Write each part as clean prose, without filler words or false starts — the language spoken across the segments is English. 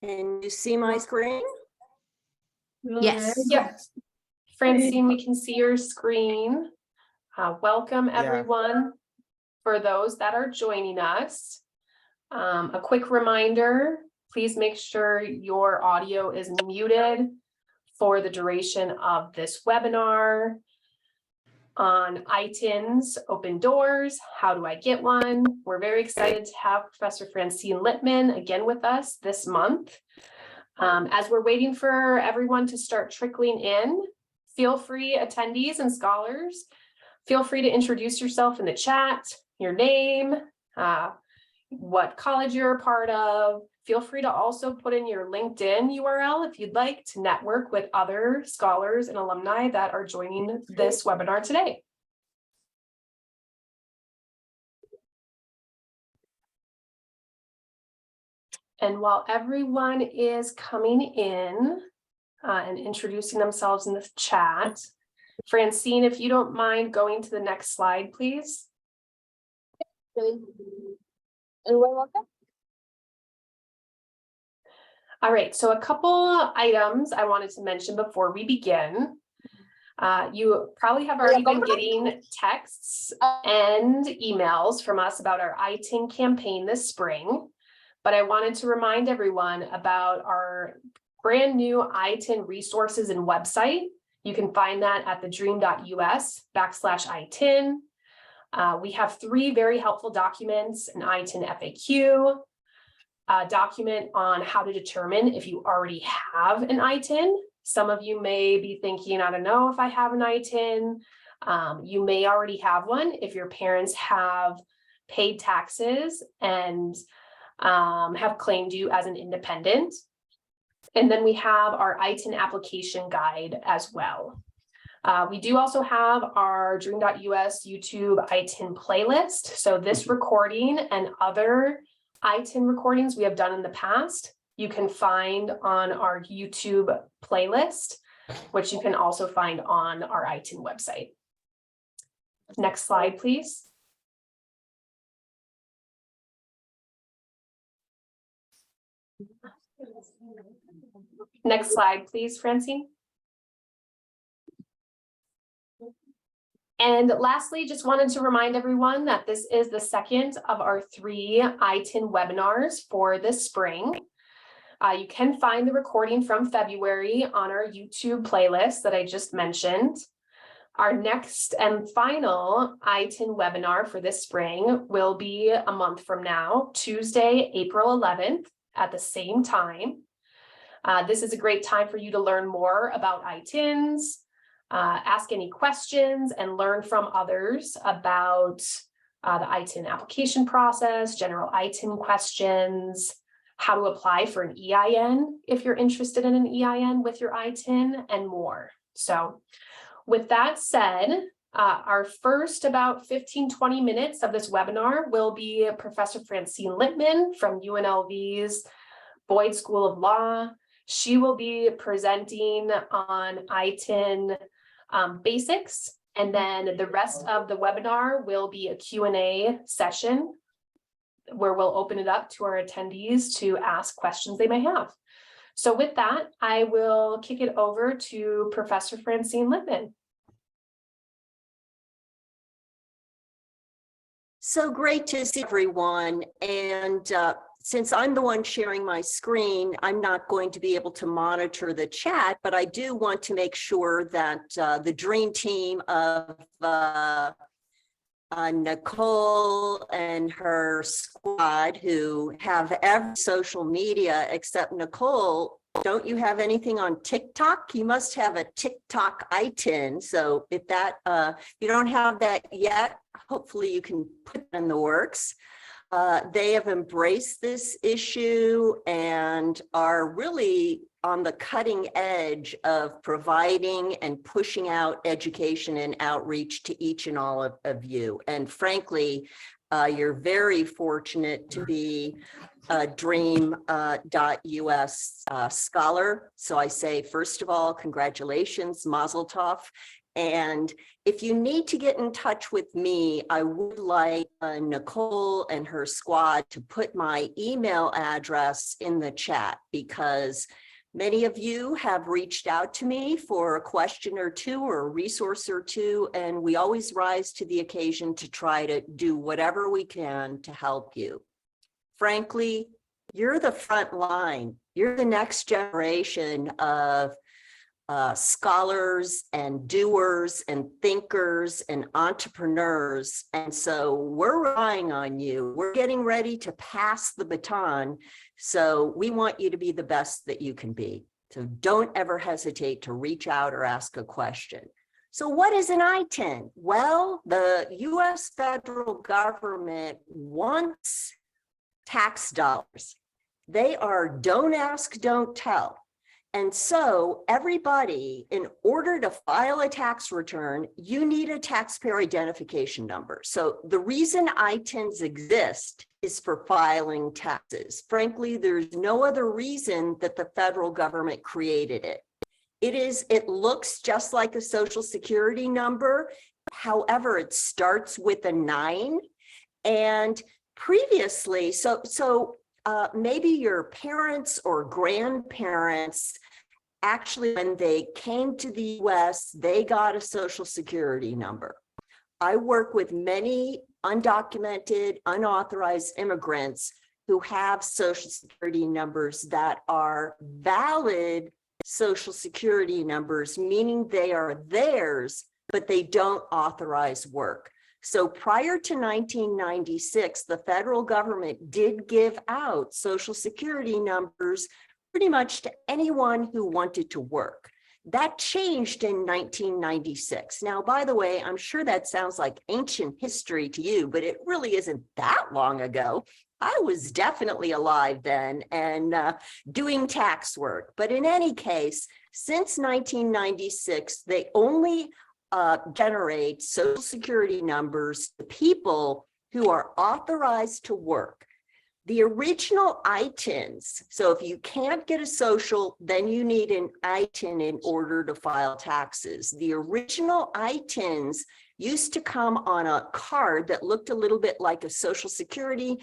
Can you see my screen? Yes. Yep. Francine, we can see your screen. Welcome, everyone. For those that are joining us, a quick reminder, please make sure your audio is muted for the duration of this webinar on ITINs, open doors. How do I get one? We're very excited to have Professor Francine Littman again with us this month. As we're waiting for everyone to start trickling in, feel free, attendees and scholars, feel free to introduce yourself in the chat, your name, what college you're a part of. Feel free to also put in your LinkedIn URL if you'd like to network with other scholars and alumni that are joining this webinar today. And while everyone is coming in and introducing themselves in the chat, Francine, if you don't mind going to the next slide, please. All right, so a couple items I wanted to mention before we begin. You probably have already been getting texts and emails from us about our ITIN campaign this spring, but I wanted to remind everyone about our brand new ITIN resources and website. You can find that at TheDream.Us/ITIN. We have 3 very helpful documents: an ITIN FAQ, a document on how to determine if you already have an ITIN. Some of you may be thinking, I don't know if I have an ITIN. You may already have one if your parents have paid taxes and have claimed you as an independent. And then we have our ITIN application guide as well. We do also have our Dream.Us YouTube ITIN playlist. So this recording and other ITIN recordings we have done in the past, you can find on our YouTube playlist, which you can also find on our ITIN website. Next slide, please. Next slide, please, Francine. And lastly, just wanted to remind everyone that this is the second of our 3 ITIN webinars for this spring. You can find the recording from February on our YouTube playlist that I just mentioned. Our next and final ITIN webinar for this spring will be a month from now, Tuesday, April 11th at the same time. This is a great time for you to learn more about ITINs, ask any questions, and learn from others about the ITIN application process, general ITIN questions, how to apply for an EIN if you're interested in an EIN with your ITIN, and more. So with that said, our first about 15-20 minutes of this webinar will be Professor Francine Littman from UNLV's Boyd School of Law. She will be presenting on ITIN basics, and then the rest of the webinar will be a Q&A session where we'll open it up to our attendees to ask questions they may have. So with that, I will kick it over to Professor Francine Littman. So great to see everyone. And since I'm the one sharing my screen, I'm not going to be able to monitor the chat, but I do want to make sure that the dream team of Nicole and her squad, who have every social media except Nicole, don't you have anything on TikTok? You must have a TikTok ITIN. So if that you don't have that yet, hopefully you can put it in the works. They have embraced this issue and are really on the cutting edge of providing and pushing out education and outreach to each and all of you. And frankly, you're very fortunate to be a Dream.Us scholar. So I say, first of all, congratulations, Mazel Tov. And if you need to get in touch with me, I would like Nicole and her squad to put my email address in the chat, because many of you have reached out to me for a question or two or a resource or two, and we always rise to the occasion to try to do whatever we can to help you. Frankly, you're the front line. You're the next generation of scholars and doers and thinkers and entrepreneurs. And so we're relying on you. We're getting ready to pass the baton. So we want you to be the best that you can be. So don't ever hesitate to reach out or ask a question. So what is an ITIN? Well, the US federal government wants tax dollars. They are don't ask, don't tell. And so everybody, in order to file a tax return, you need a taxpayer identification number. So the reason ITINs exist is for filing taxes. Frankly, there's no other reason that the federal government created it. It looks just like a social security number. However, it starts with a 9. And previously, maybe your parents or grandparents, actually, when they came to the US, they got a social security number. I work with many undocumented, unauthorized immigrants who have social security numbers that are valid social security numbers, meaning they are theirs, but they don't authorize work. So prior to 1996, the federal government did give out social security numbers pretty much to anyone who wanted to work. That changed in 1996. Now, by the way, I'm sure that sounds like ancient history to you, but it really isn't that long ago. I was definitely alive then and doing tax work. But in any case, since 1996, they only generate social security numbers to people who are authorized to work. The original ITINs, so if you can't get a social, then you need an ITIN in order to file taxes. The original ITINs used to come on a card that looked a little bit like a social security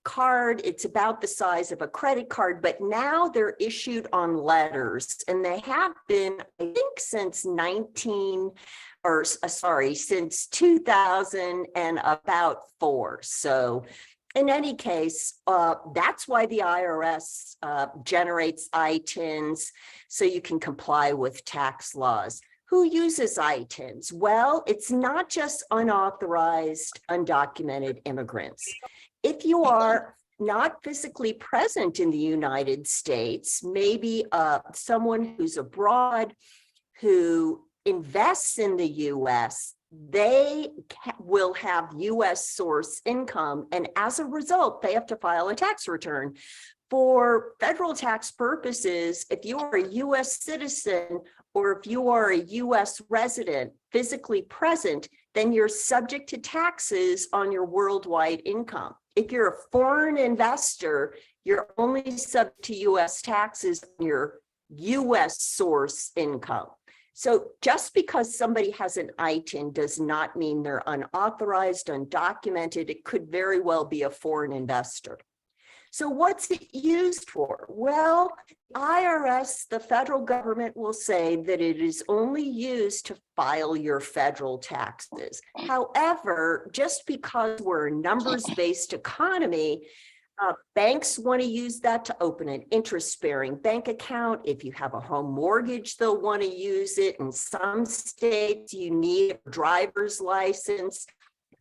card. It's about the size of a credit card, but now they're issued on letters, and they have been, I think, since 2004. So in any case, that's why the IRS generates ITINs, so you can comply with tax laws. Who uses ITINs? Well, it's not just unauthorized, undocumented immigrants. If you are not physically present in the United States, maybe someone who's abroad who invests in the US, they will have US source income, and as a result, they have to file a tax return. For federal tax purposes, if you are a US citizen or if you are a US resident physically present, then you're subject to taxes on your worldwide income. If you're a foreign investor, you're only subject to US taxes on your US source income. So just because somebody has an ITIN does not mean they're unauthorized, undocumented. It could very well be a foreign investor. So what's it used for? Well, IRS, the federal government, will say that it is only used to file your federal taxes. However, just because we're a numbers-based economy, banks want to use that to open an interest-bearing bank account. If you have a home mortgage, they'll want to use it. In some states, you need a driver's license.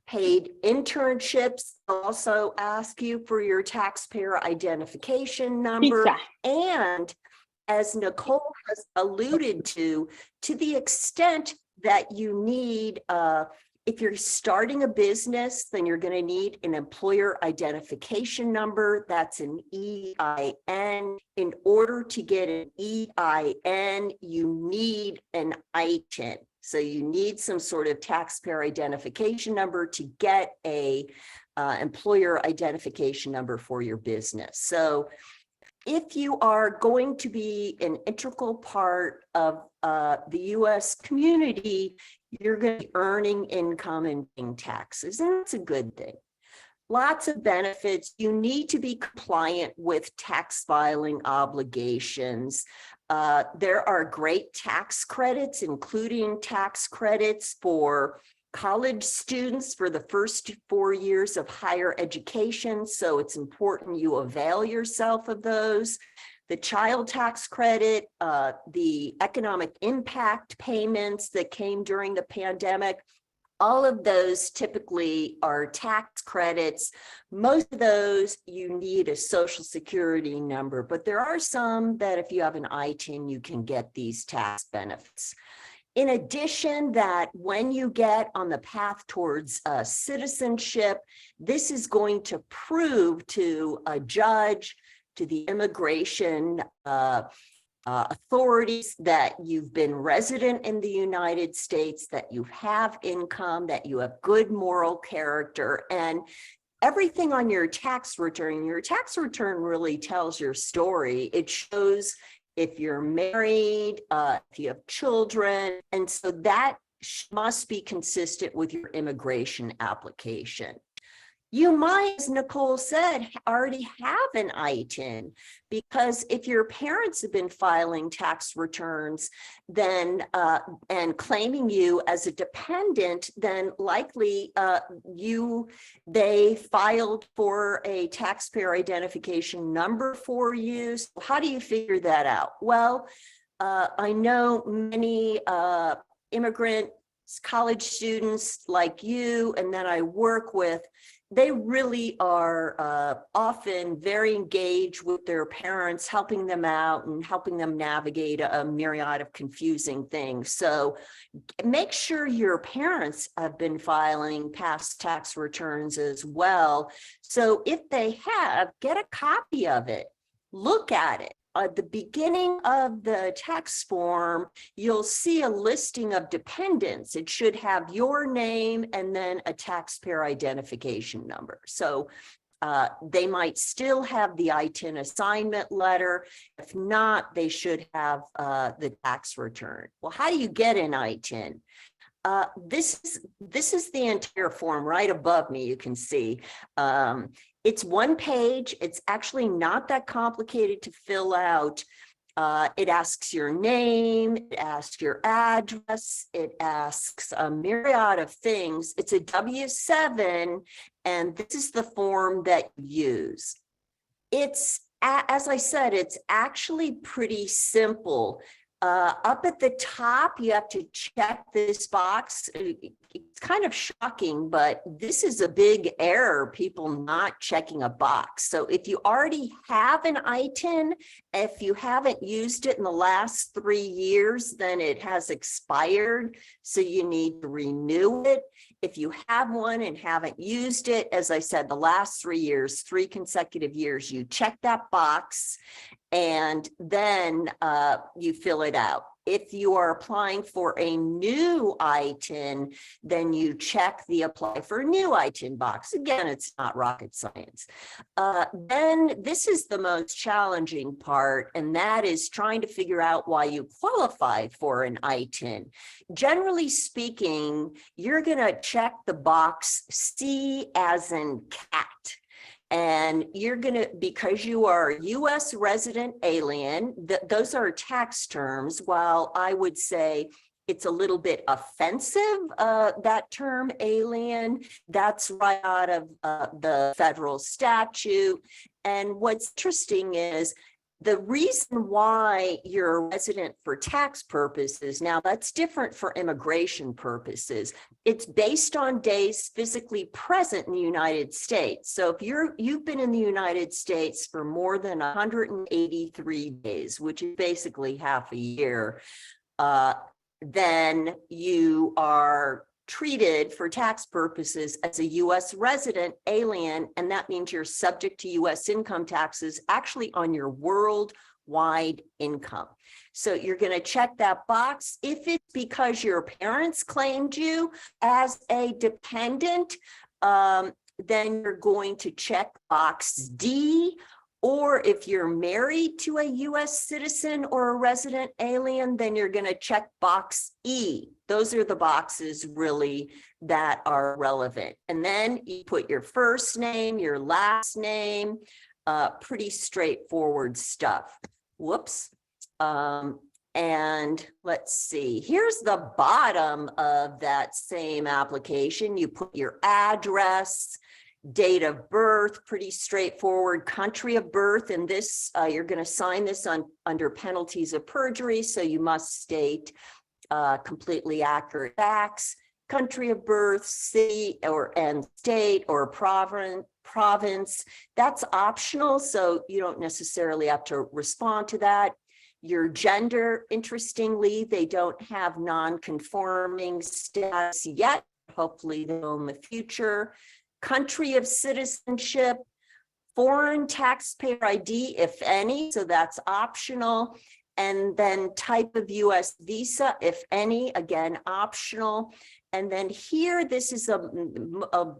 Paid internships also ask you for your taxpayer identification number. Pizza. And as Nicole has alluded to the extent that you need, if you're starting a business, then you're going to need an employer identification number. That's an EIN. In order to get an EIN, you need an ITIN. So you need some sort of taxpayer identification number to get a employer identification number for your business. So if you are going to be an integral part of the US community, you're going to be earning income and paying taxes, and that's a good thing. Lots of benefits. You need to be compliant with tax filing obligations. There are great tax credits, including tax credits for college students for the first 4 years of higher education. So it's important you avail yourself of those. The child tax credit, the economic impact payments that came during the pandemic, all of those typically are tax credits. Most of those you need a social security number, but there are some that if you have an ITIN, you can get these tax benefits. In addition, that when you get on the path towards citizenship, this is going to prove to a judge, to the immigration authorities that you've been resident in the United States, that you have income, that you have good moral character, and everything on your tax return. Your tax return really tells your story. It shows if you're married, if you have children, and so that must be consistent with your immigration application. You might, as Nicole said, already have an ITIN, because if your parents have been filing tax returns, then and claiming you as a dependent, then likely they filed for a taxpayer identification number for you. So how do you figure that out? Well, I know many immigrant college students like you, and that I work with, they really are often very engaged with their parents, helping them out and helping them navigate a myriad of confusing things. So make sure your parents have been filing past tax returns as well. So if they have, get a copy of it, look at it. At the beginning of the tax form, you'll see a listing of dependents. It should have your name and then a taxpayer identification number. So they might still have the ITIN assignment letter. If not, they should have the tax return. Well, how do you get an ITIN? This is the entire form right above me, you can see. It's one page. It's actually not that complicated to fill out. It asks your name, it asks your address, it asks a myriad of things. It's a W-7, and this is the form that you use. It's, as I said, it's actually pretty simple. Up at the top, you have to check this box. It's kind of shocking, but this is a big error, people not checking a box. So if you already have an ITIN, if you haven't used it in the last 3 years, then it has expired. So you need to renew it. If you have one and haven't used it, as I said, the last 3 years, 3 consecutive years, you check that box and then you fill it out. If you are applying for a new ITIN, then you check the apply for a new ITIN box. Again, it's not rocket science. Then this is the most challenging part, and that is trying to figure out why you qualify for an ITIN. Generally speaking, you're going to check the box C as in cat. And you're going to, because you are a U.S. resident alien, those are tax terms. While I would say it's a little bit offensive, that term alien, that's right out of the federal statute. And what's interesting is the reason why you're a resident for tax purposes, now that's different for immigration purposes. It's based on days physically present in the United States. So if you've been in the United States for more than 183 days, which is basically half a year, then you are treated for tax purposes as a U.S. resident alien, and that means you're subject to U.S. income taxes actually on your worldwide income. So you're going to check that box. If it's because your parents claimed you as a dependent, then you're going to check box D, Or if you're married to a US citizen or a resident alien, then you're going to check box E. Those are the boxes really that are relevant. And then you put your first name, your last name, pretty straightforward stuff. Whoops. And let's see, here's the bottom of that same application. You put your address, date of birth, pretty straightforward, country of birth, and this, you're going to sign this under penalties of perjury, so you must state completely accurate facts, country of birth, city and state or province. That's optional, so you don't necessarily have to respond to that. Your gender, interestingly, they don't have non-conforming status yet. Hopefully they will in the future. Country of citizenship, foreign taxpayer ID, if any, so that's optional. And then type of US visa, if any, again, optional. And then here, this is a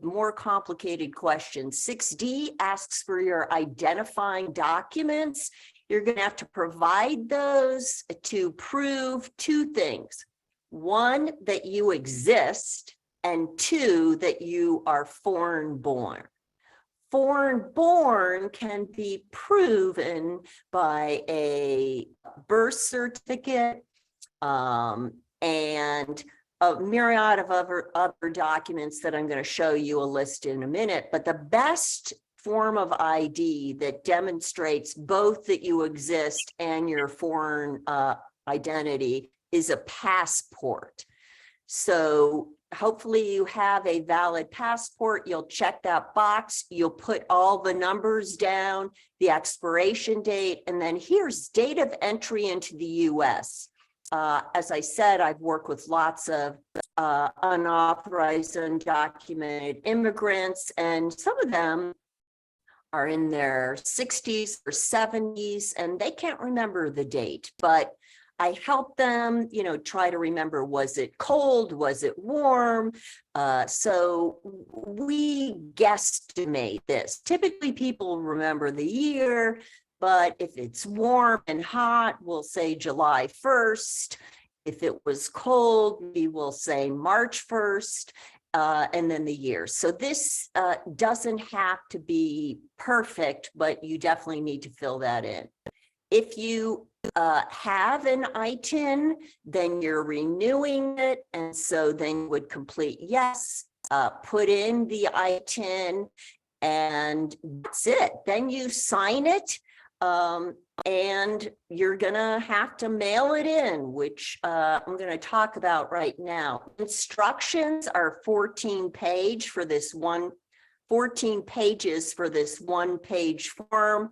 more complicated question. 6D asks for your identifying documents. You're going to have to provide those to prove two things. One, that you exist, and two, that you are foreign born. Foreign born can be proven by a birth certificate and a myriad of other documents that I'm going to show you a list in a minute. But the best form of ID that demonstrates both that you exist and your foreign identity is a passport. So hopefully you have a valid passport. You'll check that box. You'll put all the numbers down, the expiration date, and then here's date of entry into the US. As I said, I've worked with lots of unauthorized, undocumented immigrants, and some of them are in their 60s or 70s, and they can't remember the date, but I help them, try to remember, was it cold? Was it warm? So we guesstimate this. Typically people remember the year, but if it's warm and hot, we'll say July 1st. If it was cold, we will say March 1st, and then the year. So this doesn't have to be perfect, but you definitely need to fill that in. If you have an ITIN, then you're renewing it. And so then you would complete yes, put in the ITIN, and that's it. Then you sign it, and you're gonna have to mail it in, which I'm gonna talk about right now. Instructions are 14 pages for this one page form.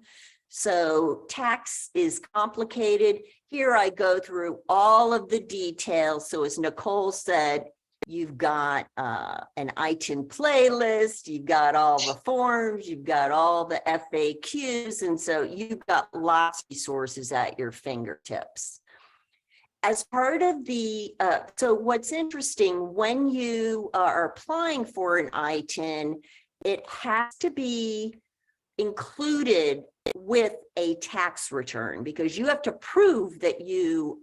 So tax is complicated. Here I go through all of the details. So as Nicole said, you've got an ITIN playlist, you've got all the forms, you've got all the FAQs, and so you've got lots of resources at your fingertips. As part of the, so what's interesting, when you are applying for an ITIN, it has to be included with a tax return, because you have to prove that you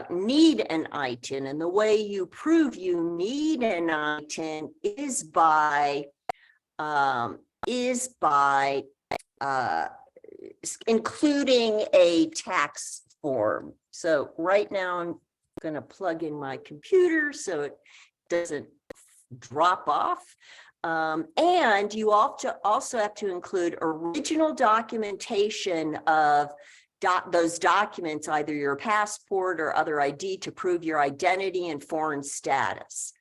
need an ITIN, and the way you prove you need an ITIN is by including a tax form. So right now I'm going to plug in my computer so it doesn't drop off. And you also have to include original documentation of those documents, either your passport or other ID, to prove your identity and foreign status.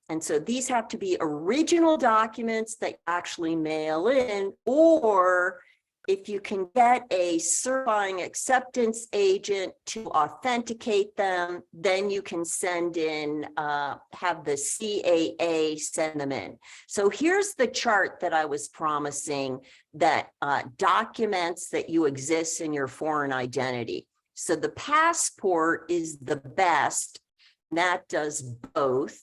And so these have to be original documents that you actually mail in, or if you can get a certifying acceptance agent to authenticate them, then you can send in, have the CAA send them in. So here's the chart that I was promising that documents that you exist in your foreign identity. So the passport is the best. That does both.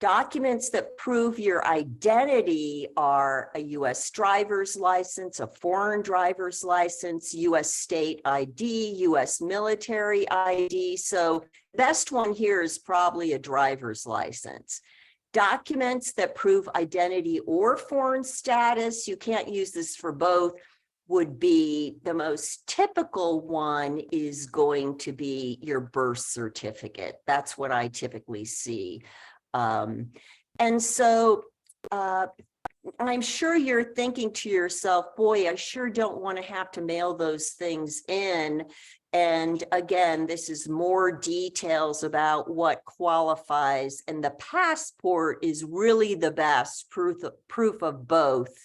Documents that prove your identity are a US driver's license, a foreign driver's license, US state ID, US military ID. So the best one here is probably a driver's license. Documents that prove identity or foreign status, you can't use this for both, would be the most typical one is going to be your birth certificate. That's what I typically see. And so I'm sure you're thinking to yourself, boy, I sure don't want to have to mail those things in. And again, this is more details about what qualifies, and the passport is really the best proof of both.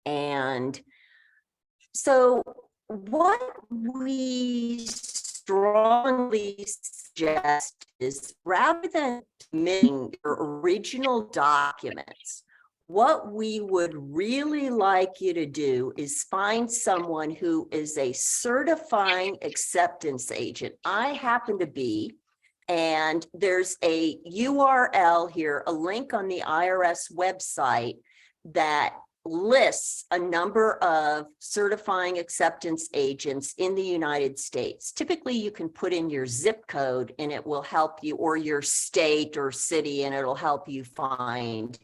And so what we strongly suggest is, rather than submitting your original documents, what we would really like you to do is find someone who is a certifying acceptance agent. I happen to be, and there's a URL here, a link on the IRS website that lists a number of certifying acceptance agents in the United States. Typically, you can put in your zip code and it will help you, or your state or city, and it'll help you find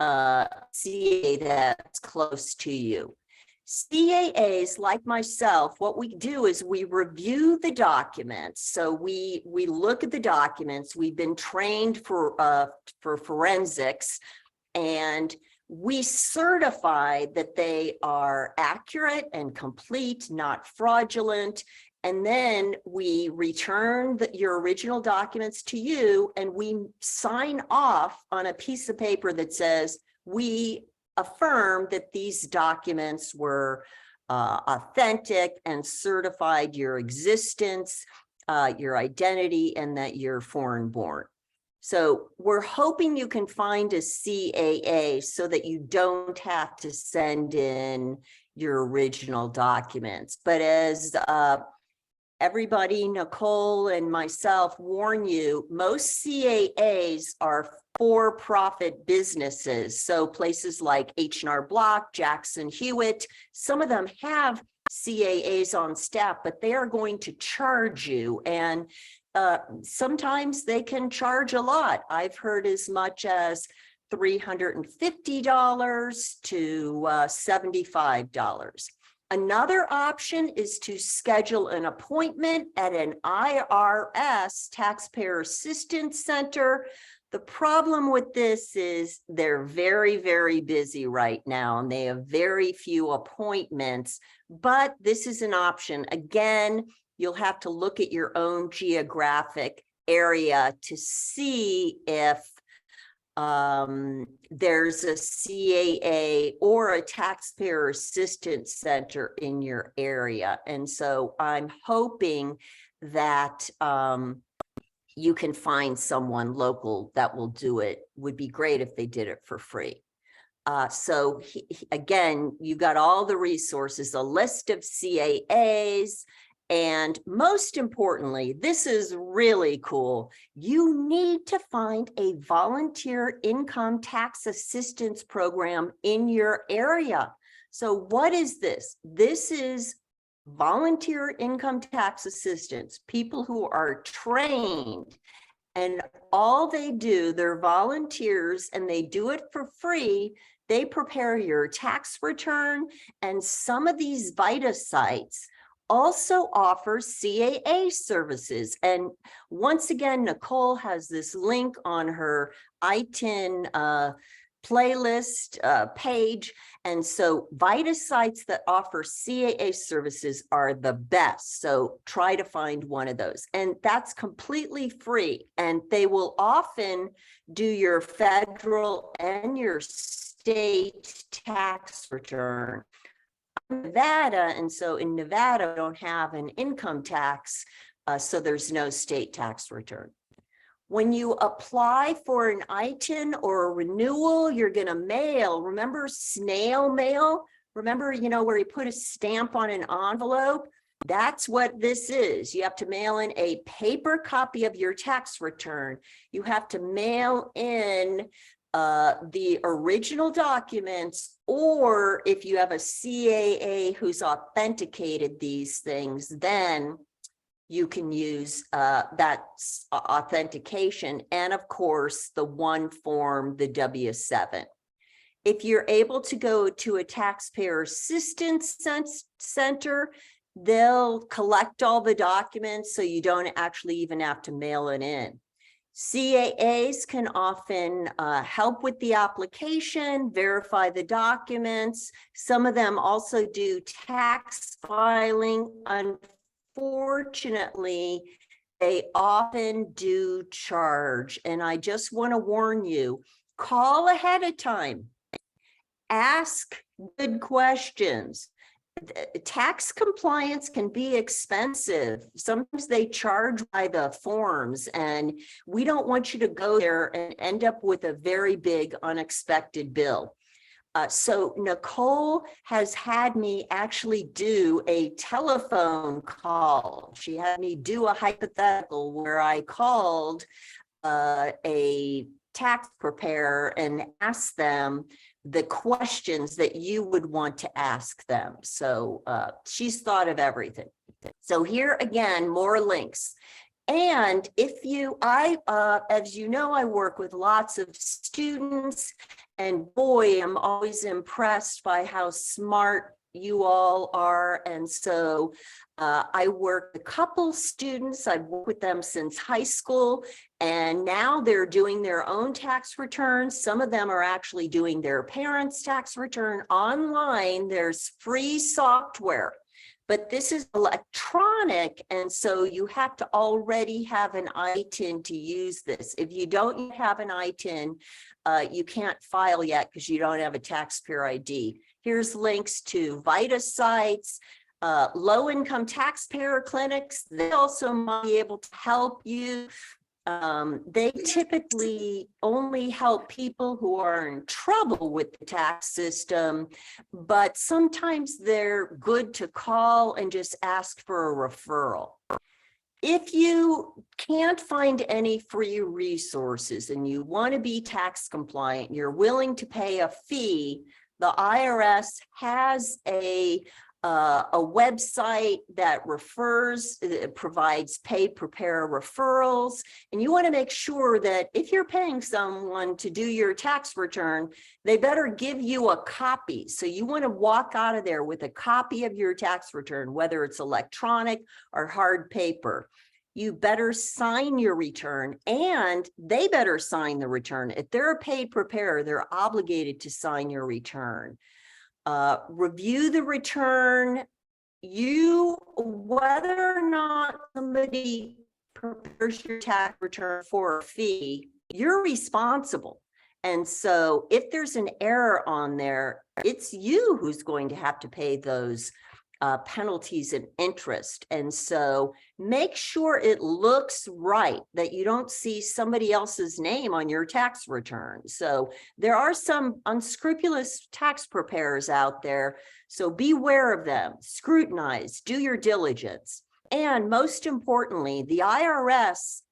a CA that's close to you. CAAs like myself, what we do is we review the documents. So we look at the documents. We've been trained for forensics, and we certify that they are accurate and complete, not fraudulent. And then we return your original documents to you, and we sign off on a piece of paper that says we affirm that these documents were authentic and certified your existence, your identity, and that you're foreign born. So we're hoping you can find a CAA so that you don't have to send in your original documents. But as everybody, Nicole and myself warn you, most CAAs are for-profit businesses. So places like H&R Block, Jackson Hewitt, some of them have CAAs on staff, but they are going to charge you. And sometimes they can charge a lot. I've heard as much as $350 to $75. Another option is to schedule an appointment at an IRS Taxpayer Assistance Center. The problem with this is they're very, very busy right now, and they have very few appointments, but this is an option. Again, you'll have to look at your own geographic area to see if there's a CAA or a taxpayer assistance center in your area. And so I'm hoping that you can find someone local that will do it. Would be great if they did it for free. So again, you got all the resources, a list of CAAs, and most importantly, this is really cool. You need to find a volunteer income tax assistance program in your area. So what is this? This is volunteer income tax assistance, people who are trained, and all they do, they're volunteers and they do it for free. They prepare your tax return, and some of these VITA sites also offers CAA services. And once again, Nicole has this link on her ITIN playlist page. And so VITA sites that offer CAA services are the best. So try to find one of those. And that's completely free. And they will often do your federal and your state tax return. Nevada, and so in Nevada, we don't have an income tax, so there's no state tax return. When you apply for an ITIN or a renewal, you're going to mail. Remember snail mail? Remember, where you put a stamp on an envelope? That's what this is. You have to mail in a paper copy of your tax return. You have to mail in the original documents, or if you have a CAA who's authenticated these things, then you can use that authentication, and of course the one form, the W-7. If you're able to go to a taxpayer assistance center, they'll collect all the documents so you don't actually even have to mail it in. CAAs can often help with the application, verify the documents. Some of them also do tax filing. Unfortunately, they often do charge, and I just want to warn you, call ahead of time. Ask good questions. Tax compliance can be expensive. Sometimes they charge by the forms, and we don't want you to go there and end up with a very big unexpected bill. So Nicole has had me actually do a telephone call. She had me do a hypothetical where I called a tax preparer and asked them the questions that you would want to ask them. So she's thought of everything. So here again, more links. And if you, as you know, I work with lots of students, and boy, I'm always impressed by how smart you all are. And so I work with a couple students. I've worked with them since high school, and now they're doing their own tax returns. Some of them are actually doing their parents' tax return online. There's free software, but this is electronic, and so you have to already have an ITIN to use this. If you don't have an ITIN, you can't file yet because you don't have a taxpayer ID. Here's links to VITA sites, low-income taxpayer clinics. They also might be able to help you. They typically only help people who are in trouble with the tax system, but sometimes they're good to call and just ask for a referral. If you can't find any free resources and you want to be tax compliant, you're willing to pay a fee, the IRS has a website that provides paid preparer referrals. And you want to make sure that if you're paying someone to do your tax return, they better give you a copy. So you want to walk out of there with a copy of your tax return, whether it's electronic or hard paper. You better sign your return, and they better sign the return. If they're a paid preparer, they're obligated to sign your return. Review the return. Whether or not somebody prepares your tax return for a fee, you're responsible. And so if there's an error on there, it's you who's going to have to pay those penalties and interest. And so make sure it looks right, that you don't see somebody else's name on your tax return. So there are some unscrupulous tax preparers out there, so beware of them. Scrutinize, do your diligence. And most importantly, the IRS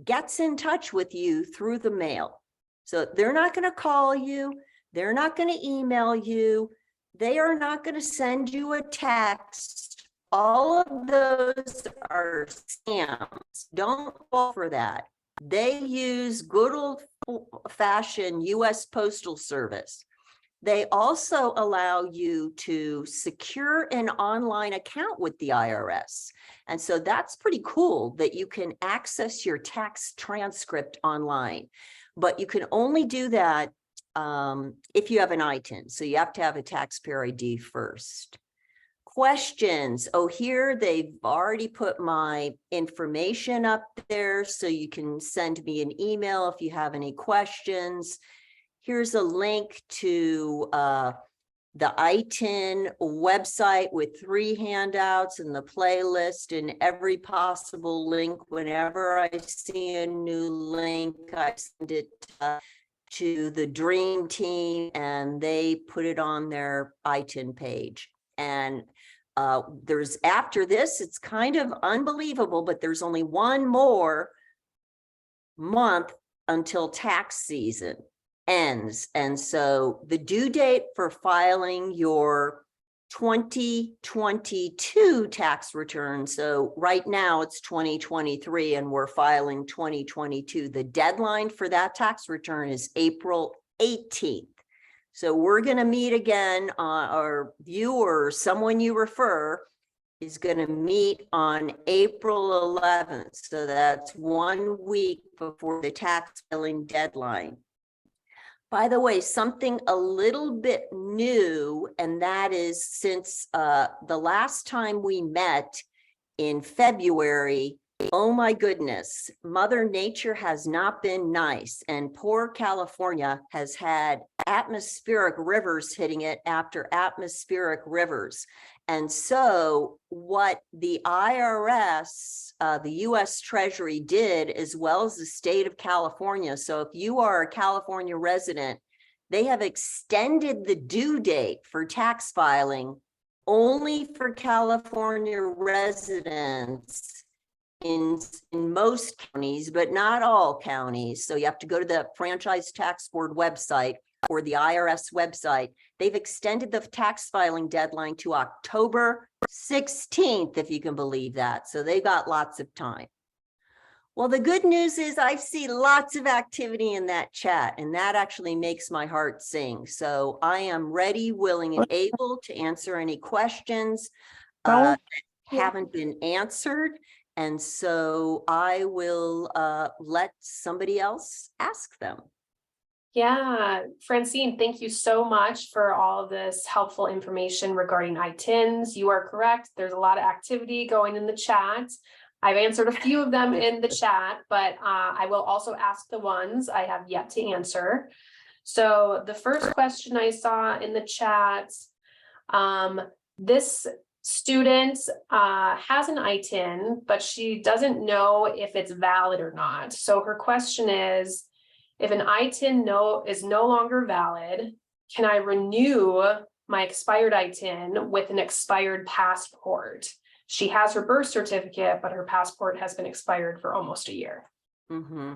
gets in touch with you through the mail. So they're not going to call you, they're not going to email you, they are not going to send you a text. All of those are scams. Don't fall for that. They use good old-fashioned US Postal Service. They also allow you to secure an online account with the IRS. And so that's pretty cool that you can access your tax transcript online. But you can only do that if you have an ITIN. So you have to have a taxpayer ID first. Questions. Oh, here they've already put my information up there, so you can send me an email if you have any questions. Here's a link to the ITIN website with 3 handouts and the playlist and every possible link. Whenever I see a new link, I send it to the Dream team, and they put it on their ITIN page. And There's after this, it's kind of unbelievable, but there's only one more month until tax season ends. And so the due date for filing your 2022 tax return. So right now it's 2023 and we're filing 2022. The deadline for that tax return is April 18th. So we're going to meet again, or you or someone you refer is going to meet on April 11th. So that's 1 week before the tax filing deadline. By the way, something a little bit new, and that is since the last time we met in February, oh my goodness, Mother Nature has not been nice, and poor California has had atmospheric rivers hitting it after atmospheric rivers. And so what the IRS, the US Treasury did, as well as the state of California. So if you are a California resident, they have extended the due date for tax filing only for California residents in most counties, but not all counties. So you have to go to the Franchise Tax Board website or the IRS website. They've extended the tax filing deadline to October 16th, if you can believe that. So they got lots of time. Well, the good news is I see lots of activity in that chat, and that actually makes my heart sing. So I am ready, willing, and able to answer any questions that haven't been answered. And so I will let somebody else ask them. Yeah, Francine, thank you so much for all of this helpful information regarding ITINs. You are correct. There's a lot of activity going in the chat. I've answered a few of them in the chat, but I will also ask the ones I have yet to answer. So the first question I saw in the chat, this student has an ITIN, but she doesn't know if it's valid or not. So her question is, if an ITIN is no longer valid, can I renew my expired ITIN with an expired passport? She has her birth certificate, but her passport has been expired for almost a year. Mm-hmm.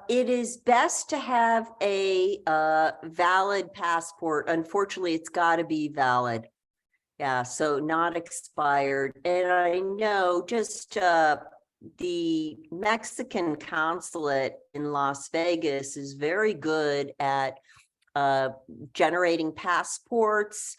It is best to have a valid passport. Unfortunately, it's got to be valid. Yeah, so not expired. And I know just the Mexican consulate in Las Vegas is very good at generating passports.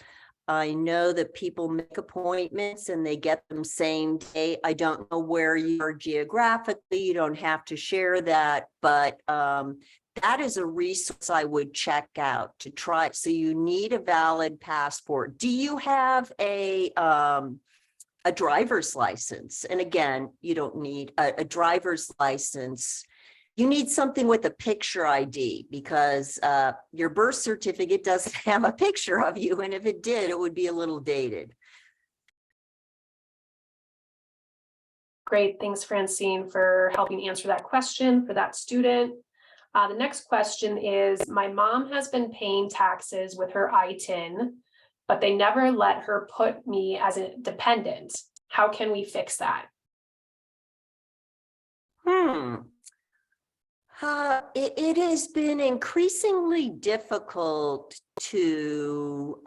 I know that people make appointments and they get them same day. I don't know where you are geographically. You don't have to share that, but that is a resource I would check out to try. So you need a valid passport. Do you have a driver's license? And again, you don't need a driver's license. You need something with a picture ID, because your birth certificate doesn't have a picture of you. And if it did, it would be a little dated. Great. Thanks, Francine, for helping answer that question for that student. The next question is, my mom has been paying taxes with her ITIN, but they never let her put me as a dependent. How can we fix that? It has been increasingly difficult to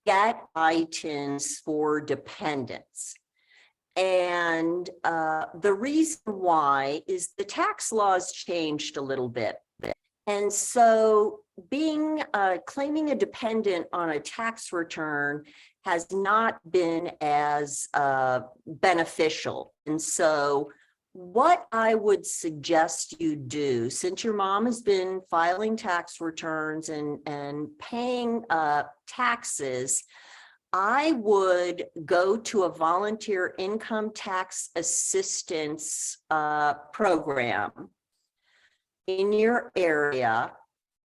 get ITINs for dependents. And the reason why is the tax laws changed a little bit. And so claiming a dependent on a tax return has not been as beneficial. And so what I would suggest you do, since your mom has been filing tax returns and paying taxes, I would go to a volunteer income tax assistance program in your area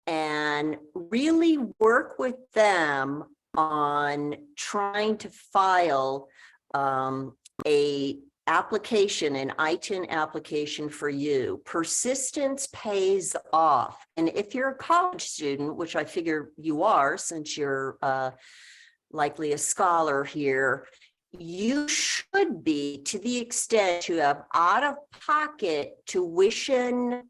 and really work with them on trying to file a application, an ITIN application for you. Persistence pays off. And if you're a college student, which I figure you are, since you're likely a scholar here, you should be, to the extent you have out-of-pocket tuition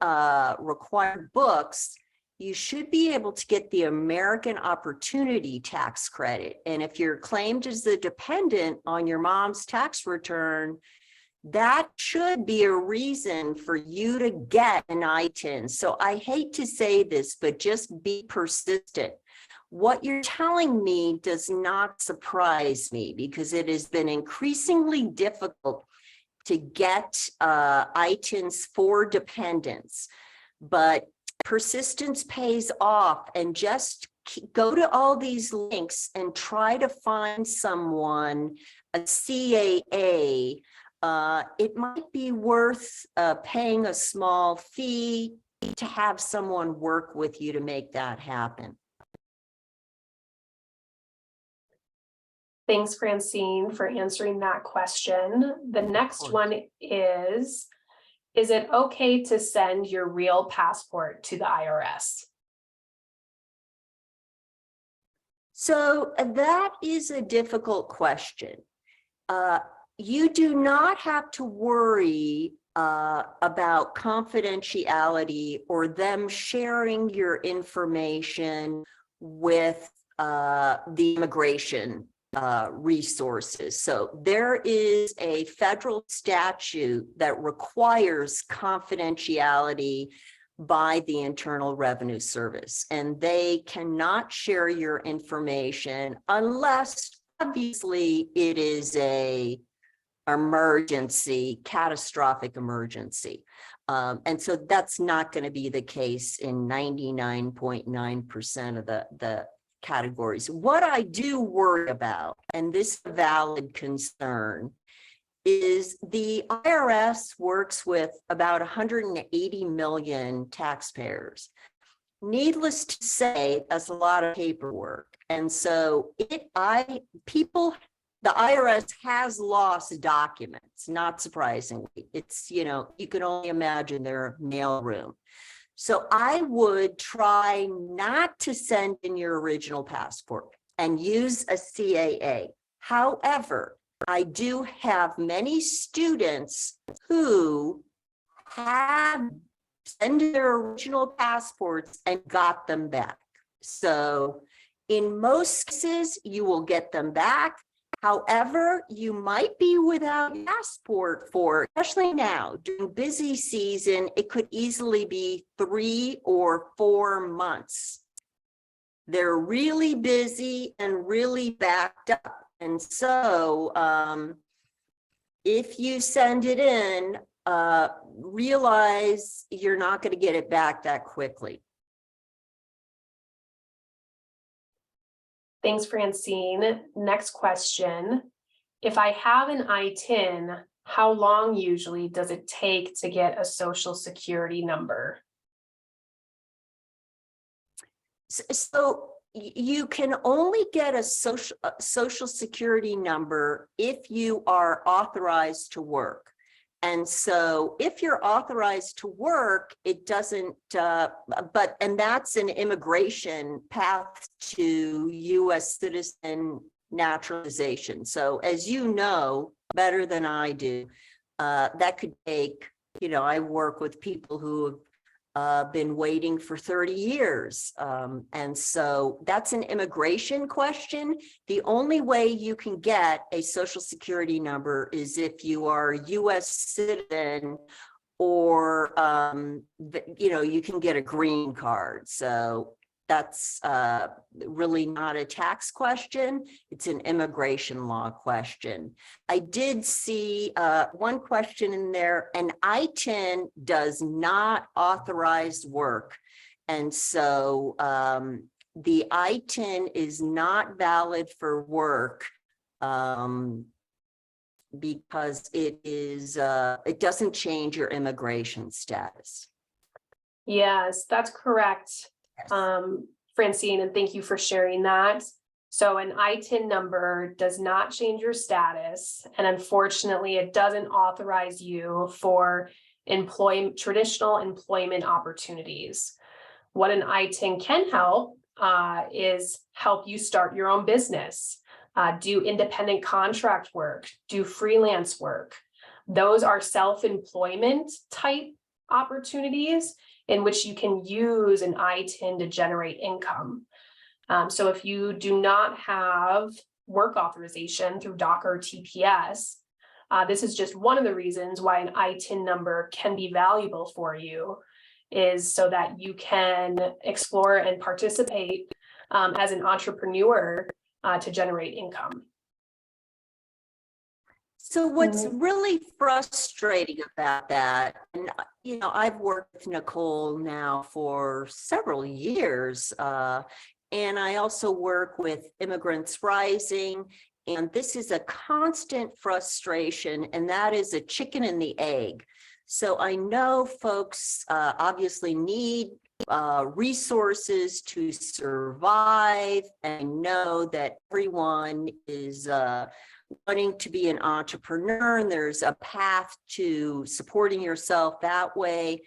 required books, you should be able to get the American Opportunity Tax Credit. And if you're claimed as the dependent on your mom's tax return, that should be a reason for you to get an ITIN. So I hate to say this, but just be persistent. What you're telling me does not surprise me because it has been increasingly difficult to get ITINs for dependents, but persistence pays off, and just go to all these links and try to find someone, a CAA. It might be worth paying a small fee to have someone work with you to make that happen. Thanks, Francine, for answering that question. The next one is it okay to send your real passport to the IRS? So that is a difficult question. You do not have to worry about confidentiality or them sharing your information with the immigration resources. So there is a federal statute that requires confidentiality by the Internal Revenue Service, and they cannot share your information unless obviously it is a emergency, catastrophic emergency. And so that's not going to be the case in 99.9% of the categories. What I do worry about, and this is a valid concern, is the IRS works with about 180 million taxpayers. Needless to say, that's a lot of paperwork. And so the IRS has lost documents, not surprisingly. It's, you can only imagine their mailroom. So I would try not to send in your original passport and use a CAA. However, I do have many students who have sent their original passports and got them back. So in most cases, you will get them back. However, you might be without a passport for, especially now, during busy season, it could easily be 3 or 4 months. They're really busy and really backed up. And so if you send it in, realize you're not going to get it back that quickly. Thanks, Francine. Next question. If I have an ITIN, how long usually does it take to get a Social Security number? So you can only get a social security number if you are authorized to work. And so if you're authorized to work, it doesn't, and that's an immigration path to US citizen naturalization. So as you know, better than I do, that could take, I work with people who have been waiting for 30 years. And so that's an immigration question. The only way you can get a Social Security number is if you are a US citizen, or, you can get a green card. So that's really not a tax question. It's an immigration law question. I did see one question in there. An ITIN does not authorize work. And so the ITIN is not valid for work because it doesn't change your immigration status. Yes, that's correct. Yes. Francine, and thank you for sharing that. So an ITIN number does not change your status, and unfortunately, it doesn't authorize you for traditional employment opportunities. What an ITIN can help is help you start your own business. do independent contract work, do freelance work. Those are self-employment type opportunities in which you can use an ITIN to generate income. So if you do not have work authorization through DACA or TPS, this is just one of the reasons why an ITIN number can be valuable for you, is so that you can explore and participate as an entrepreneur to generate income. So what's really frustrating about that, and you know, I've worked with Nicole now for several years, and I also work with Immigrants Rising, and this is a constant frustration, and that is a chicken and the egg. So I know folks obviously need resources to survive, and I know that everyone is wanting to be an entrepreneur, and there's a path to supporting yourself that way.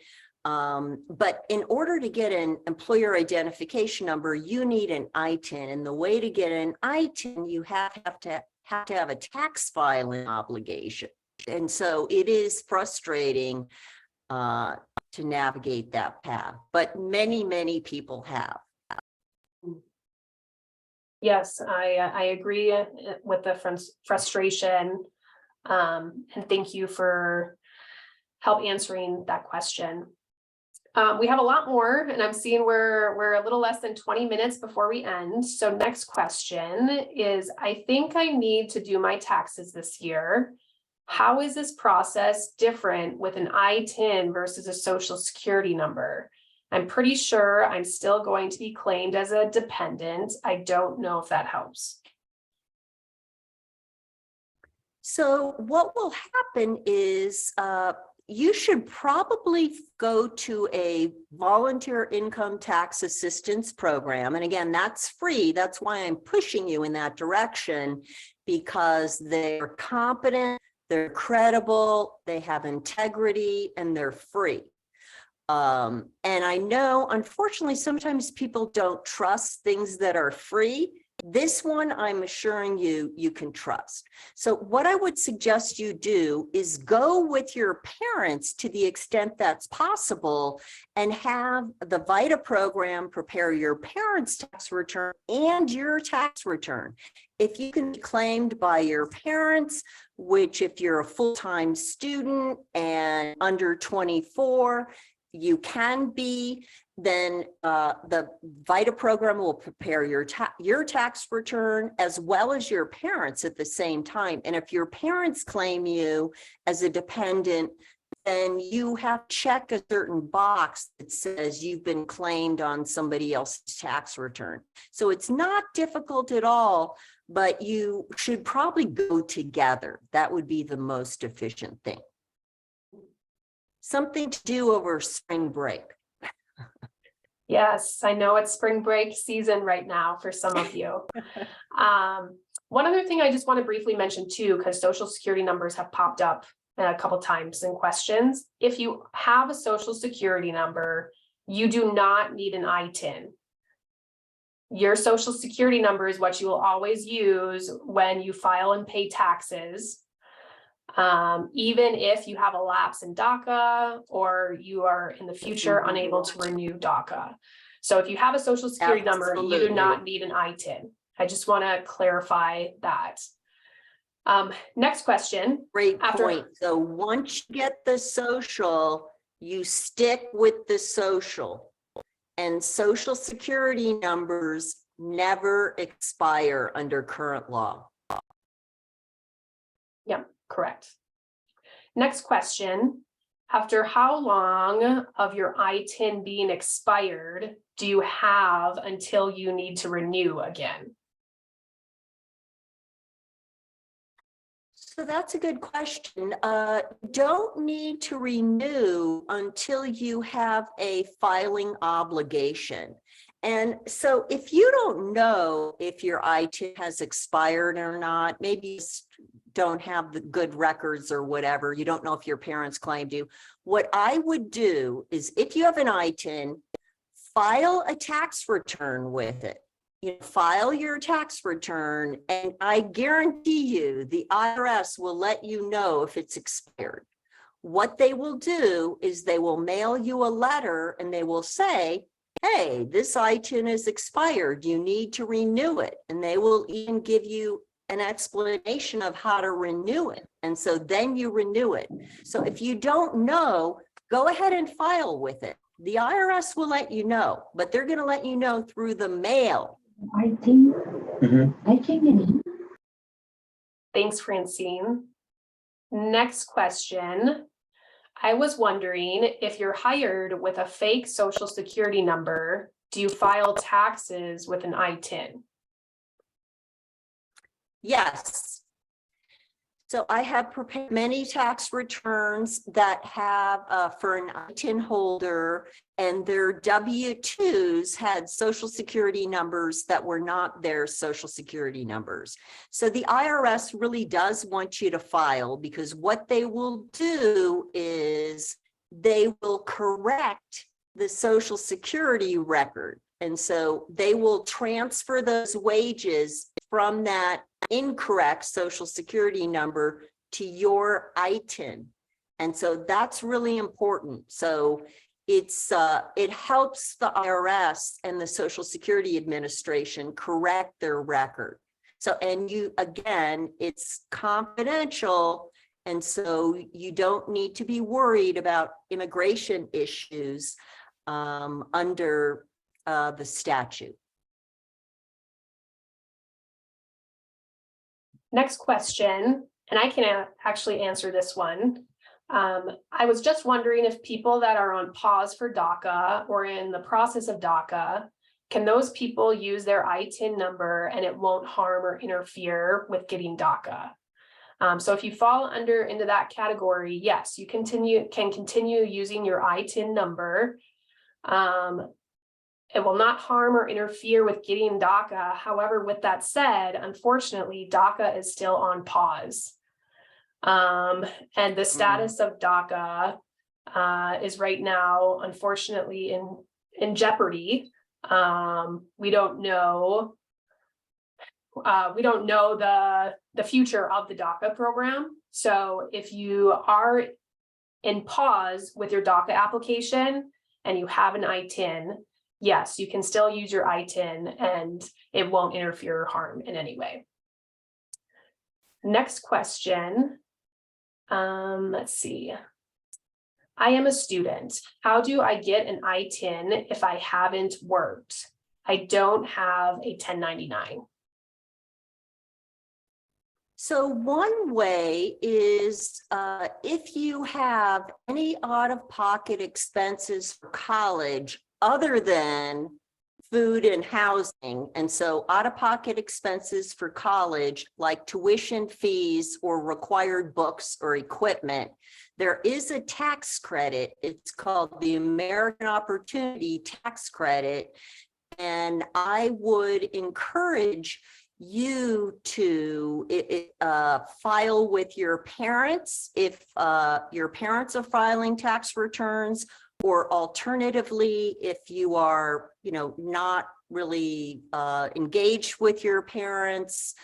But in order to get an employer identification number, you need an ITIN, and the way to get an ITIN, you have to have a tax filing obligation. And so it is frustrating to navigate that path, but many people have. Yes, I agree with the frustration. And thank you for help answering that question. We have a lot more, and I'm seeing we're a little less than 20 minutes before we end. So next question is, I think I need to do my taxes this year. How is this process different with an ITIN versus a social security number? I'm pretty sure I'm still going to be claimed as a dependent. I don't know if that helps. So what will happen is you should probably go to a volunteer income tax assistance program. And again, that's free. That's why I'm pushing you in that direction, because they're competent, they're credible, they have integrity, and they're free. And I know, unfortunately, sometimes people don't trust things that are free. This one, I'm assuring you, you can trust. So what I would suggest you do is go with your parents to the extent that's possible, and have the VITA program prepare your parents' tax return and your tax return. If you can be claimed by your parents, which if you're a full-time student and under 24, you can be, then the VITA program will prepare your tax return as well as your parents at the same time. And if your parents claim you as a dependent, then you have to check a certain box that says you've been claimed on somebody else's tax return. So it's not difficult at all, but you should probably go together. That would be the most efficient thing. Something to do over spring break. Yes, I know it's spring break season right now for some of you. One other thing I just want to briefly mention too, because social security numbers have popped up a couple times in questions. If you have a social security number, you do not need an ITIN. Your social security number is what you will always use when you file and pay taxes. Even if you have a lapse in DACA or you are in the future unable to renew DACA. So if you have a social security number, you do not need an ITIN. I just want to clarify that. Next question. Great point. So once you get the social, you stick with the social, and social security numbers never expire under current law. Yeah. Correct. Next question. After how long of your ITIN being expired do you have until you need to renew again? So that's a good question. Don't need to renew until you have a filing obligation. And so if you don't know if your ITIN has expired or not, maybe you don't have the good records or whatever, you don't know if your parents claimed you. What I would do is, if you have an ITIN, file a tax return with it. file your tax return, and I guarantee you the IRS will let you know if it's expired. What they will do is they will mail you a letter and they will say, hey, this ITIN is expired. You need to renew it. And they will even give you an explanation of how to renew it. And so then you renew it. So if you don't know, go ahead and file with it. The IRS will let you know, but they're going to let you know through the mail. I think in Thanks, Francine. Next question. I was wondering, if you're hired with a fake social security number, do you file taxes with an ITIN? Yes. So I have prepared many tax returns that have for an ITIN holder, and their W-2s had social security numbers that were not their social security numbers. So the IRS really does want you to file, because what they will do is they will correct the social security record. And so they will transfer those wages from that incorrect social security number to your ITIN. And so that's really important. So it helps the IRS and the Social Security Administration correct their record. So, and again, it's confidential. And so you don't need to be worried about immigration issues under the statute. Next question, and I can actually answer this one. I was just wondering if people that are on pause for DACA or in the process of DACA, can those people use their ITIN number and it won't harm or interfere with getting DACA? So if you fall into that category, yes, you can continue using your ITIN number. It will not harm or interfere with getting DACA. However, with that said, unfortunately, DACA is still on pause. And the status of DACA is right now, unfortunately, in jeopardy. We don't know the future of the DACA program. So if you are in pause with your DACA application and you have an ITIN, yes, you can still use your ITIN and it won't interfere or harm in any way. Next question. Let's see. I am a student. How do I get an ITIN if I haven't worked? I don't have a 1099. So one way is if you have any out-of-pocket expenses for college other than food and housing, and so out-of-pocket expenses for college like tuition fees or required books or equipment, there is a tax credit. It's called the American Opportunity Tax Credit, and I would encourage you to file with your parents if your parents are filing tax returns, or alternatively, if you are, not really engaged with your parents,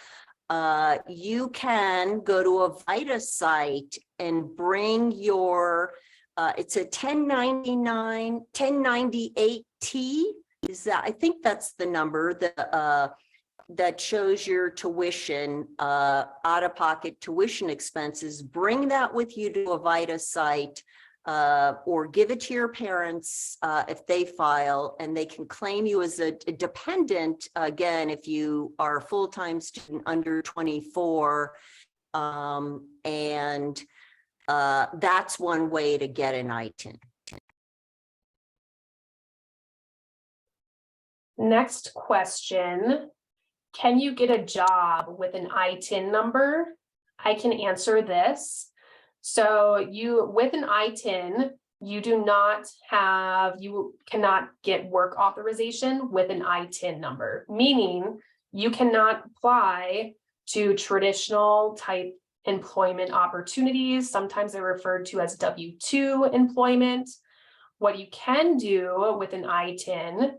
you can go to a VITA site and bring your, it's a 1098T. I think that's the number that shows your tuition, out-of-pocket tuition expenses. Bring that with you to a VITA site, or give it to your parents if they file, and they can claim you as a dependent, again, if you are a full-time student under 24. And that's one way to get an ITIN. Next question. Can you get a job with an ITIN number? I can answer this. So with an ITIN, you cannot get work authorization with an ITIN number, meaning you cannot apply to traditional type employment opportunities. Sometimes they're referred to as W-2 employment. What you can do with an ITIN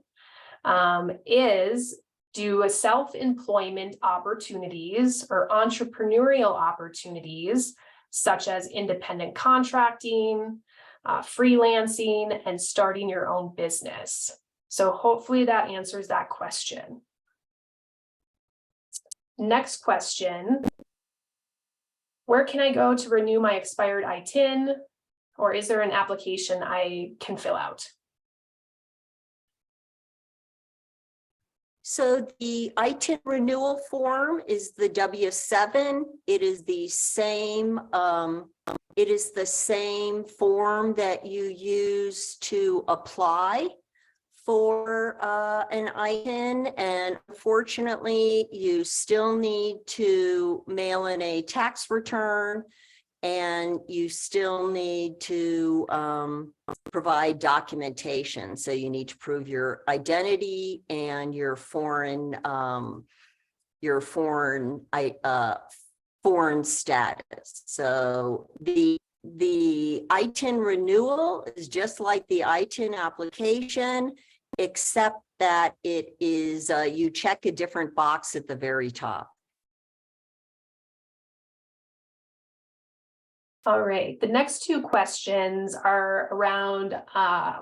is do self-employment opportunities or entrepreneurial opportunities, such as independent contracting, freelancing, and starting your own business. So hopefully that answers that question. Next question. Where can I go to renew my expired ITIN? Or is there an application I can fill out? So the ITIN renewal form is the W-7. It is the same form that you use to apply for an ITIN, and unfortunately, you still need to mail in a tax return, and you still need to provide documentation. So you need to prove your identity and your foreign status. So the ITIN renewal is just like the ITIN application, except that it is you check a different box at the very top. All right, the next two questions are around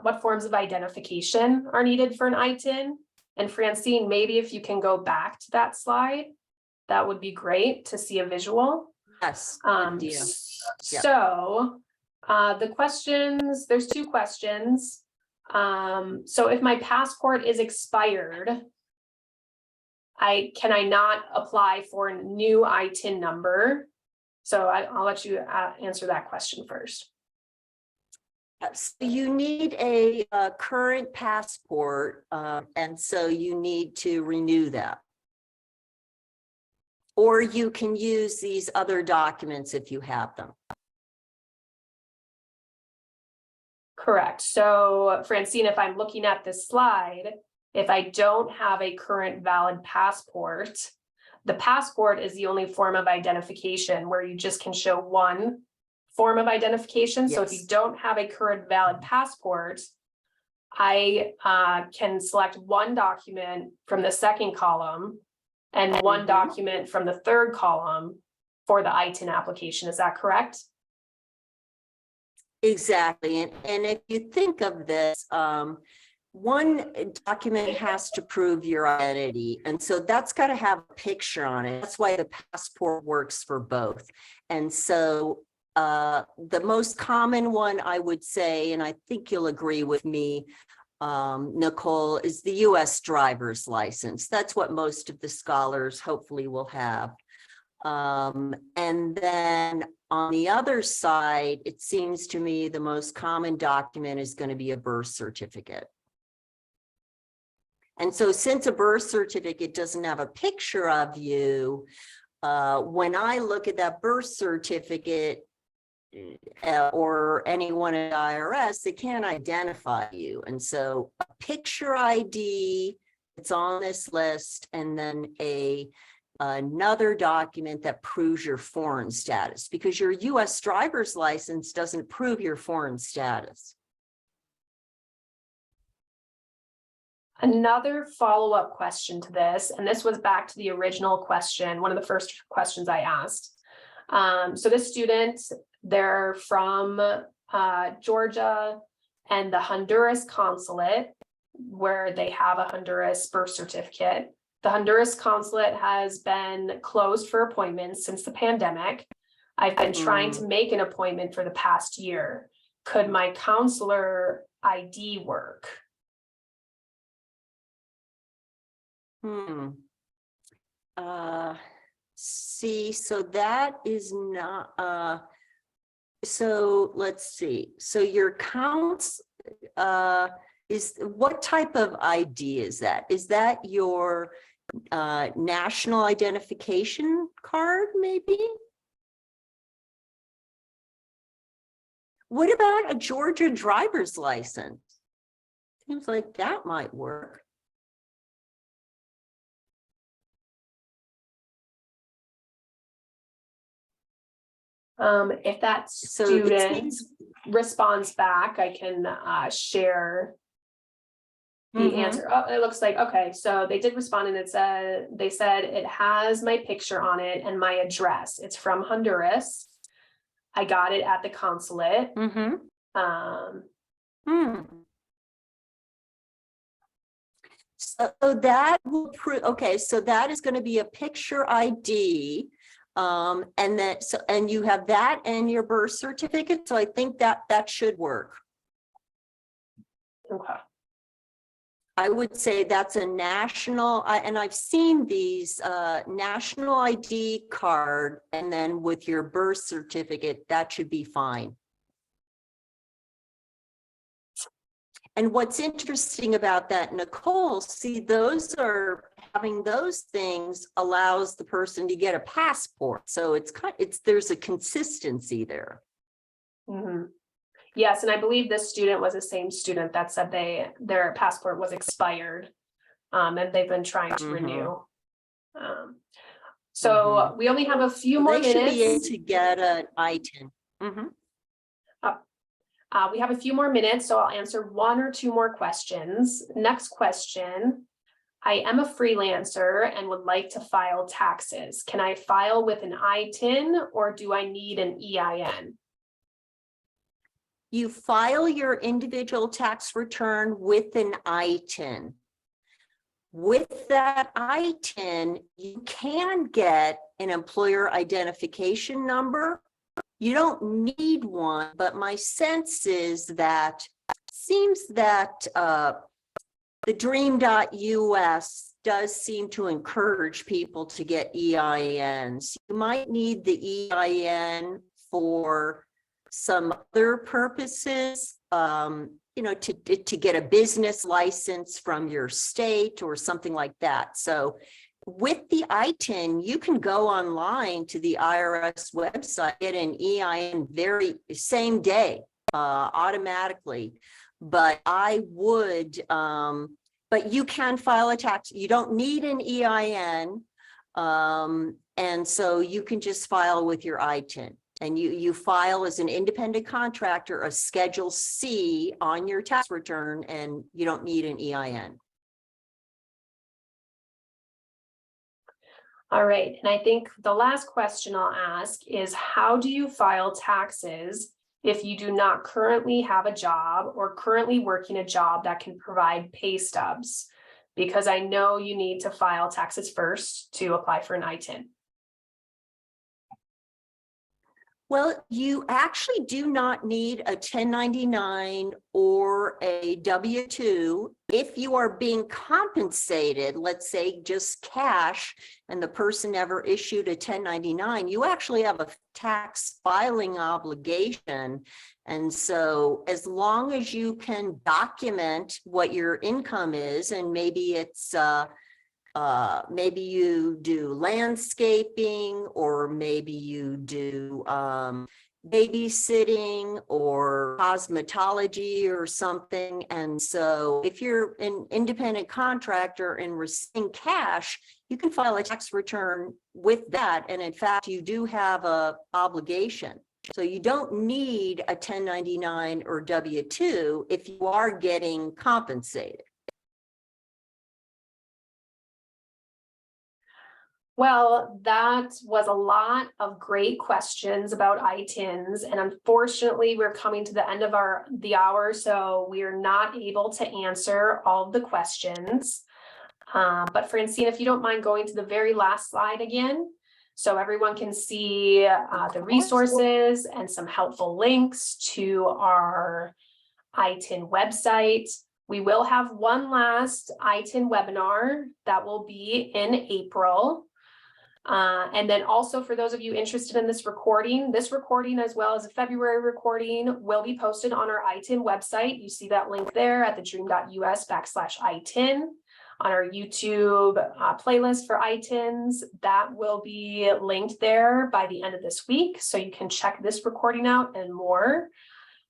what forms of identification are needed for an ITIN. And Francine, maybe if you can go back to that slide, that would be great to see a visual. Yes, good idea. So the questions, there's two questions. So if my passport is expired, can I not apply for a new ITIN number? So I'll let you answer that question first. So you need a current passport, and so you need to renew that. Or you can use these other documents if you have them. Correct. So Francine, if I'm looking at this slide, if I don't have a current valid passport, the passport is the only form of identification where you just can show one form of identification. Yes. So if you don't have a current valid passport, I can select one document from the second column and one document from the third column for the ITIN application. Is that correct? Exactly. And if you think of this, one document has to prove your identity. And so that's got to have a picture on it. That's why the passport works for both. And so the most common one I would say, and I think you'll agree with me, Nicole, is the US driver's license. That's what most of the scholars hopefully will have. And then on the other side, it seems to me the most common document is going to be a birth certificate. And so since a birth certificate doesn't have a picture of you, when I look at that birth certificate or anyone at IRS, they can't identify you. And so a picture ID, it's on this list, and then another document that proves your foreign status, because your US driver's license doesn't prove your foreign status. Another follow-up question to this, and this was back to the original question, one of the first questions I asked. So this student, they're from Georgia and the Honduras consulate, where they have a Honduras birth certificate. The Honduras consulate has been closed for appointments since the pandemic. I've been trying to make an appointment for the past year. Could my counselor ID work? See, so that is not, so let's see. So your counts, is what type of ID is that? Is that your national identification card, maybe? What about a Georgia driver's license? Seems like that might work. If that student responds back, I can share the answer. Oh, it looks like, okay, so they did respond and they said it has my picture on it and my address. It's from Honduras. I got it at the consulate. So that will prove, okay, so that is going to be a picture ID. And that, so, and you have that and your birth certificate. So I think that should work. Okay. I would say that's a national, and I've seen these national ID card, and then with your birth certificate, that should be fine. And what's interesting about that, Nicole, see, having those things allows the person to get a passport. So there's a consistency there. Yes, and I believe this student was the same student that said their passport was expired, and they've been trying to renew. So we only have a few more minutes. They should be able to get an ITIN. We have a few more minutes, so I'll answer one or two more questions. Next question. I am a freelancer and would like to file taxes. Can I file with an ITIN or do I need an EIN? You file your individual tax return with an ITIN. With that ITIN, you can get an employer identification number. You don't need one, but my sense is that seems that TheDream.Us does seem to encourage people to get EINs. You might need the EIN for some other purposes, to get a business license from your state or something like that. So with the ITIN, you can go online to the IRS website, get an EIN same day, automatically. But but you can file a tax. You don't need an EIN. And so you can just file with your ITIN. And you file as an independent contractor, a Schedule C on your tax return, and you don't need an EIN. All right, and I think the last question I'll ask is, how do you file taxes if you do not currently have a job or currently working a job that can provide pay stubs? Because I know you need to file taxes first to apply for an ITIN. Well, you actually do not need a 1099 or a W-2 if you are being compensated, let's say just cash, and the person never issued a 1099. You actually have a tax filing obligation. And so as long as you can document what your income is, and maybe it's maybe you do landscaping, or maybe you do babysitting or cosmetology or something. And so if you're an independent contractor and receiving cash, you can file a tax return with that. And in fact, you do have a obligation. So you don't need a 1099 or W-2 if you are getting compensated. Well, that was a lot of great questions about ITINs, and unfortunately, we're coming to the end of the hour, so we are not able to answer all of the questions. But Francine, if you don't mind going to the very last slide again, so everyone can see the resources and some helpful links to our ITIN website. We will have one last ITIN webinar that will be in April. And then also, for those of you interested in this recording as well as a February recording will be posted on our ITIN website. You see that link there at TheDream.Us/ITIN. On our YouTube playlist for ITINs, that will be linked there by the end of this week. So you can check this recording out and more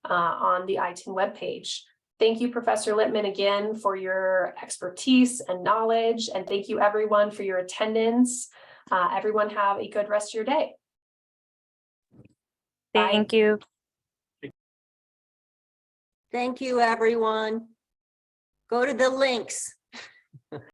on the ITIN webpage. Thank you, Professor Littman, again for your expertise and knowledge. And thank you everyone for your attendance. Everyone have a good rest of your day. Thank you. Thank you, everyone. Go to the links.